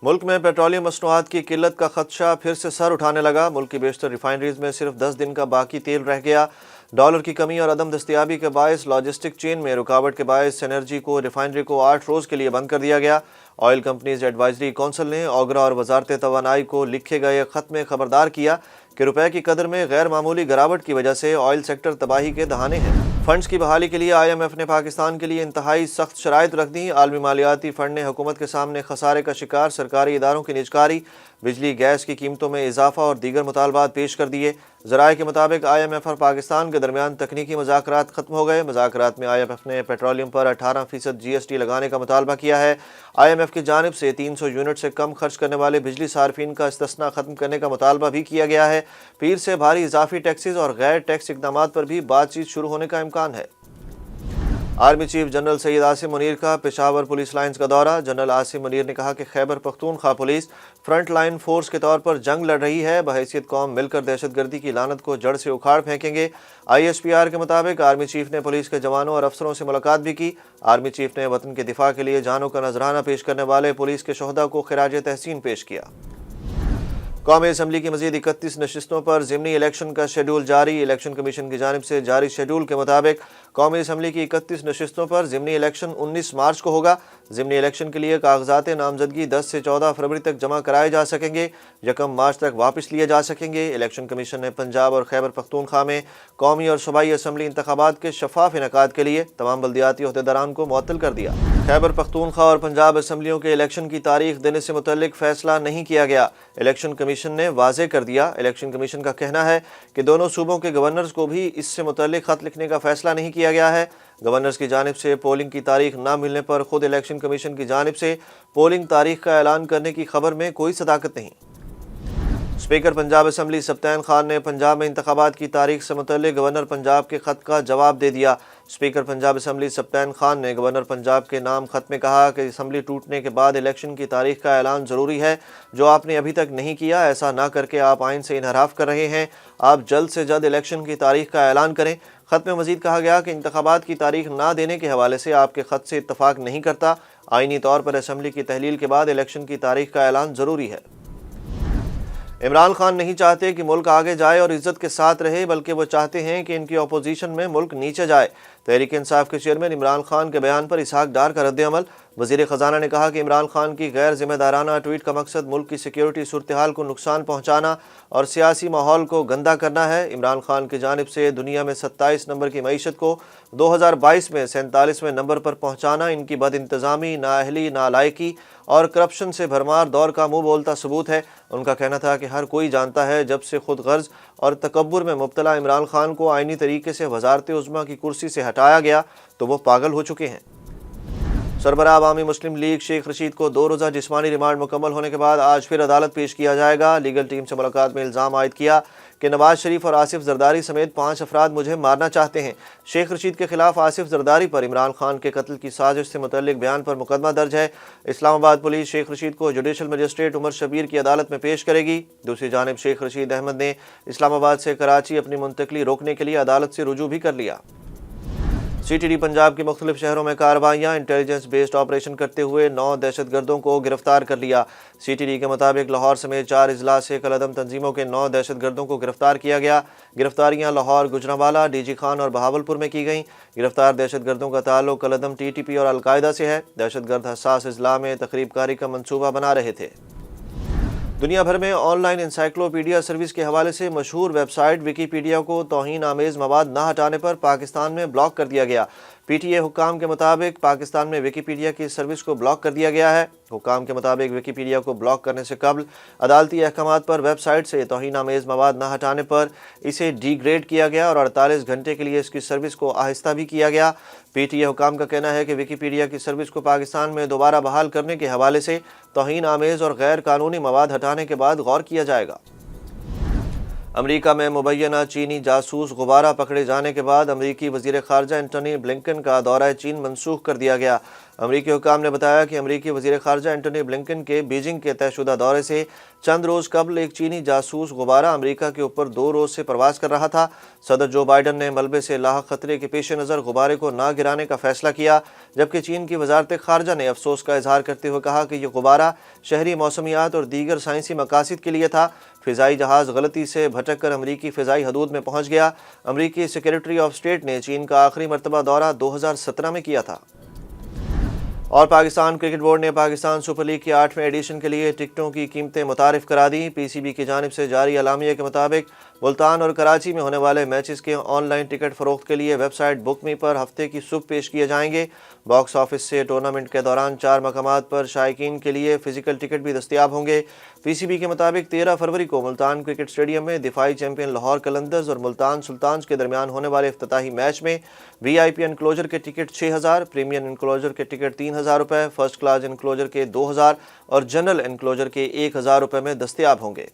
मुल्क में पेट्रोलियम मसनूआत की किल्लत का खदशा फिर से सर उठाने लगा। मुल्क की बेशतर रिफाइनरीज में सिर्फ 10 दिन का बाकी तेल रह गया। डॉलर की कमी और अदम दस्तयाबी के बायस लॉजिस्टिक चेन में रुकावट के बायस एनर्जी को रिफाइनरी को 8 रोज़ के लिए बंद कर दिया गया। ऑयल कंपनीज एडवाइजरी कौंसिल ने ओगरा और वजारत तवानाई को लिखे गए ख़त में खबरदार किया कि रुपए की कदर में गैर मामूली गिरावट की वजह से ऑयल सेक्टर तबाही के दहाने हैं। फंड्स की बहाली के लिए IMF ने पाकिस्तान के लिए इंतहाई सख्त शराइत रख दी। आलमी मालियाती फंड ने हुकूमत के सामने खसारे का शिकार सरकारी इदारों की निजकारी, बिजली गैस की कीमतों में इजाफा और दीगर मुतालबात पेश कर दिए। ज़राए के मुताबिक IMF और पाकिस्तान के दरमियान तकनीकी मज़ाकरात ख़त्म हो गए। मज़ाकरात में IMF ने पेट्रोलियम पर 18% GST लगाने का मुतालबा किया है। IMF की जानिब से 300 यूनिट से कम खर्च करने वाले बिजली सार्फिन का इस्तिस्ना ख़त्म करने का मुतालबा भी किया गया है। पीर से भारी इजाफी टैक्सेस और गैर टैक्स इक़दामात पर भी बातचीत शुरू होने का इम्कान है। Army chief general Syed Asim Munir का पेशावर पुलिस लाइन्स का दौरा। जनरल आसिम मुनीर ने कहा कि Khyber Pakhtunkhwa police front line force के तौर पर जंग लड़ रही है। बहैसियत कौम मिलकर दहशतगर्दी की लानत को जड़ से उखाड़ फेंकेंगे। ISPR के मुताबिक आर्मी चीफ ने पुलिस के जवानों और अफसरों से मुलाकात भी की। आर्मी चीफ ने वतन के दिफा के लिए जानों का नजराना पेश करने वाले पुलिस के शोहदा को खिराज तहसीन पेश किया। कौमी असम्बली की मजीद 31 नशिस्तों पर ज़िमनी इलेक्शन का शेड्यूल जारी। इलेक्शन कमीशन की जानिब से जारी शेड्यूल के मुताबिक कौमी असम्बली की 31 नशिस्तों पर ज़िमनी इलेक्शन 19 मार्च को होगा। ज़िमनी इलेक्शन के लिए कागजात नामजदगी 10 से 14 फरवरी तक जमा कराए जा सकेंगे। 1 मार्च तक वापस लिए जा सकेंगे। इलेक्शन कमीशन ने पंजाब और खैबर पख्तूनख्वा में कौमी और सूबाई असम्बली इंतखाबात के शफाफ इनेकाद के लिए तमाम बल्दियाती ओहदेदारान को मुअत्तल कर दिया। खैबर पख्तूनख्वा और पंजाब असम्बलियों के इलेक्शन की तारीख देने से मुतल्लिक फैसला नहीं किया गया। इलेक्शन कमीशन ने वाज़े कर दिया। इलेक्शन कमीशन का कहना है कि दोनों सूबों के गवर्नर्स को भी इससे मुतल्लिक खत लिखने का फैसला नहीं किया गया है। गवर्नर्स की जानिब से पोलिंग की तारीख न मिलने पर खुद इलेक्शन कमीशन की जानिब से पोलिंग तारीख का ऐलान करने की खबर में कोई सदाकत नहीं। स्पीकर पंजाब असम्बली सब्तैन खान ने पंजाब में इंतखाबात की तारीख से मुतल्लिक गवर्नर पंजाब के खत का जवाब दे दिया। स्पीकर पंजाब असम्बली सब्तैन खान ने गवर्नर पंजाब के नाम खत में कहा कि असम्बली टूटने के बाद इलेक्शन की तारीख का ऐलान ज़रूरी है, जो आपने अभी तक नहीं किया। ऐसा ना करके आप आइन से इनहराफ कर रहे हैं। आप जल्द से जल्द इलेक्शन की तारीख का ऐलान करें। खत में मजीद कहा गया कि इंतखाबात की तारीख ना देने के हवाले से आपके खत से इत्तफाक नहीं करता। आइनी तौर पर असम्बली की तहलील के बाद इलेक्शन की तारीख का ऐलान ज़रूरी है। इमरान खान नहीं चाहते कि मुल्क आगे जाए और इज्जत के साथ रहे, बल्कि वो चाहते हैं कि इनकी अपोजिशन में मुल्क नीचे जाए। तहरीक इंसाफ के चेयरमैन इमरान खान के बयान पर इसहाक डार का रद्द-ए-अमल। वज़ीर ख़जाना ने कहा कि इमरान खान की गैर जिम्मेदाराना ट्वीट का मकसद मुल्क की सिक्योरिटी सूरत हाल को नुकसान पहुँचाना और सियासी माहौल को गंदा करना है। इमरान खान की जानिब से दुनिया में 27 नंबर की मईशत को 2022 में 47वें नंबर पर पहुँचाना इनकी बदइंतज़ामी, नाअहली, नालायकी और करप्शन से भरमार दौर का मुँह बोलता सबूत है। उनका कहना था कि हर कोई जानता है जब से खुद गर्ज और तकब्बुर में मुब्तला इमरान खान को आइनी तरीके से वज़ारत उज़्मा की कुर्सी से हटाया गया तो वो पागल हो चुके हैं। सरबराह अवामी मुस्लिम लीग शेख रशीद को 2 रोज़ा जिस्मानी रिमांड मुकम्मल होने के बाद आज फिर अदालत पेश किया जाएगा। लीगल टीम से मुलाकात में इल्ज़ाम आयद किया कि नवाज शरीफ और आसिफ जरदारी समेत 5 अफराद मुझे मारना चाहते हैं। शेख रशीद के खिलाफ आसिफ जरदारी पर इमरान खान के कत्ल की साजिश से मुतल्लिक बयान पर मुकदमा दर्ज है। इस्लामाबाद पुलिस शेख रशीद को जुडिशल मजिस्ट्रेट उमर शबीर की अदालत में पेश करेगी। दूसरी जानिब शेख रशीद अहमद ने इस्लामाबाद से कराची अपनी मुंतकली रोकने के लिए अदालत से रुजू भी कर लिया। CTD पंजाब के मुख्तलिफ शहरों में कार्रवाइयाँ इंटेलिजेंस बेस्ड ऑपरेशन करते हुए 9 दहशतगर्दों को गिरफ्तार कर लिया। CTD के मुताबिक लाहौर समेत 4 अजला से कलअदम तंजीमों के 9 दहशतगर्दों को गिरफ्तार किया गया। गिरफ्तारियाँ लाहौर, गुजरांवाला, DG खान और बहावलपुर में की गईं। गिरफ्तार दहशतगर्दों का ताल्लुक कलअदम TTP और अलकायदा से है। दहशतगर्द हसास अजला में तकरीबकारी का मंसूबा बना रहे थे। दुनिया भर में ऑनलाइन इंसाइक्लोपीडिया सर्विस के हवाले से मशहूर वेबसाइट विकीपीडिया को तौहीन आमेज़ मवाद न हटाने पर पाकिस्तान में ब्लॉक कर दिया गया। PTA हुक्काम के मुताबिक पाकिस्तान में विकीपीडिया की सर्विस को ब्लॉक कर दिया गया है। हुक्काम के मुताबिक विकीपीडिया को ब्लॉक करने से कबल अदालती अहकामात पर वेबसाइट से तौहीन आमेज़ मवाद न हटाने पर इसे डिग्रेड किया गया और 48 घंटे के लिए इसकी सर्विस को आहिस्ता भी किया गया। PTA हुक्काम का कहना है कि विकीपीडिया की सर्विस को पाकिस्तान में दोबारा बहाल करने के हवाले से तौहीन आमेज़ और गैर कानूनी मवाद हटाने के बाद गौर किया जाएगा। अमरीका में मुबैना चीनी जासूस गुबारा पकड़े जाने के बाद अमरीकी वज़ीर ख़ारजा एंटनी ब्लिंकन का दौरा चीन मनसूख कर दिया गया। امریکی حکام نے بتایا کہ امریکی وزیر خارجہ اینٹونی بلنکن کے بیجنگ کے طے شدہ دورے سے چند روز قبل ایک چینی جاسوس غبارہ امریکہ کے اوپر 2 روز سے پرواز کر رہا تھا۔ صدر جو بائیڈن نے ملبے سے لاحق خطرے کے پیش نظر غبارے کو نہ گرانے کا فیصلہ کیا، جبکہ چین کی وزارت خارجہ نے افسوس کا اظہار کرتے ہوئے کہا کہ یہ غبارہ شہری موسمیات اور دیگر سائنسی مقاصد کے لیے تھا۔ فضائی جہاز غلطی سے بھٹک کر امریکی فضائی حدود میں پہنچ گیا۔ امریکی سیکریٹری آف اسٹیٹ نے چین کا آخری مرتبہ دورہ 2017 میں کیا تھا۔ اور پاکستان کرکٹ بورڈ نے پاکستان سپر لیگ کے 8ویں ایڈیشن کے لیے ٹکٹوں کی قیمتیں متعارف کرا دیں۔ پی سی بی کی جانب سے جاری اعلامیہ کے مطابق ملتان اور کراچی میں ہونے والے میچز کے آن لائن ٹکٹ فروخت کے لیے ویب سائٹ بک می پر ہفتے کی صبح پیش کیے جائیں گے۔ باکس آفس سے ٹورنامنٹ کے دوران 4 مقامات پر شائقین کے لیے فزیکل ٹکٹ بھی دستیاب ہوں گے۔ پی سی بی کے مطابق 13 فروری کو ملتان کرکٹ اسٹیڈیم میں دفاعی چیمپئن لاہور قلندرز اور ملتان سلطانز کے درمیان ہونے والے افتتاحی میچ میں وی آئی پی انکلوجر کے ٹکٹ 6000، پریمیم انکلوجر کے ٹکٹ 3000 روپے، فرسٹ کلاس انکلوجر کے 2000 اور جنرل انکلوجر کے 1000 روپے میں دستیاب ہوں گے۔